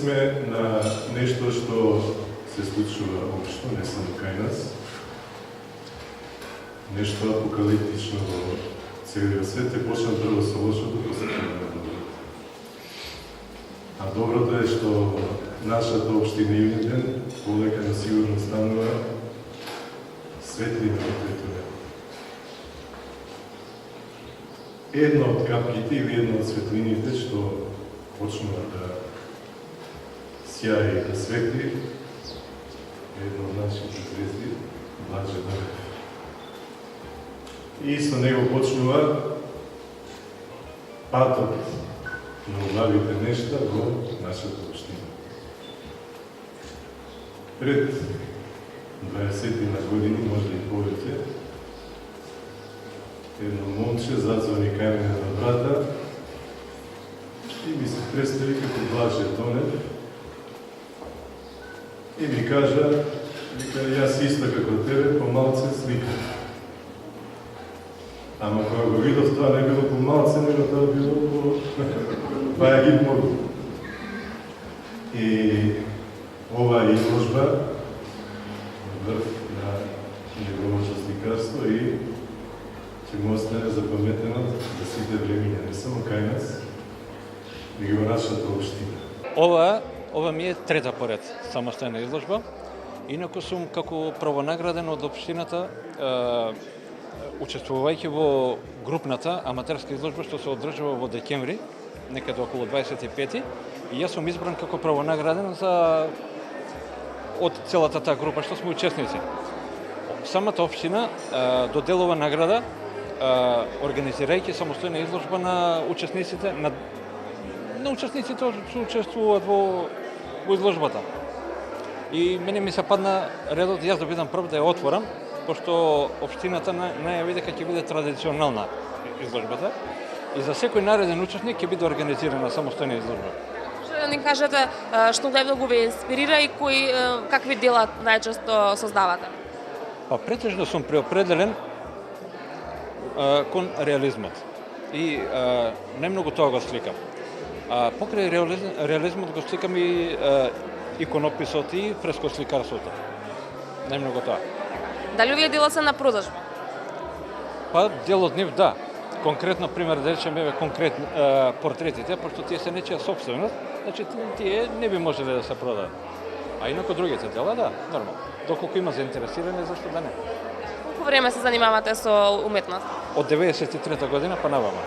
сме на нешто што се случува општо, не само кај нас. Нешто апокалиптично во целиот свет е почна прво со лошото, после тоа на доброто. А доброто е што нашата општина Илинден полека на сигурно станува светлина во тој тунел. Една од капките или една од светлините што почнува да сјае и да светли, една од нашите звезди, Блаже Дорев. И со него почнува патот на убавите нешта во нашата општина. Пред 20 на години, може и повеќе, едно момче зазвони кај мене на врата и ми се представи како Блаже Донев и ми кажа, вика, јас исто како тебе, помалце сликам. Ама кога го видов, тоа не било помалце, него тоа било по Бајагит Мору. И оваа изложба врв на неговото сликарство и ќе му остане запаметено за сите времиња, не само кај нас, и во нашата општина. Ова ми е трета поред самостојна изложба. Инаку сум како правонаграден од општината, учествувајќи во групната аматерска изложба што се одржува во декември, некаде околу 25-ти, и јас сум избран како правонаграден од целата таа група што сме учесници. Самата општина доделува награда организирајќи самостојна изложба на учесниците, на учесниците што учествуваат во изложбата. И мене ми се падна редот јас да бидам прв да ја отворам, пошто општината најави дека ќе биде традиционална изложбата и за секој нареден учесник ќе биде организирана самостојна изложба. Може да ни кажете што најмногу ве инспирира и какви дела најчесто создавате? Па претежно сум преопределен кон реализмот и најмногу тоа го сликам. Покрај реализмот го сликам и иконописот и фрескосликарството. Најмногу тоа. Дали овие дела се на продажба? Па дел од нив да. Конкретно пример да речеме конкретни портретите, пошто тие се нечија сопственост, значи тие не би можеле да се продаат. А инаку другите дела да, нормално. Доколку има заинтересирани, зашто да не? Колку време се занимавате со уметност? Од 93 година па навама.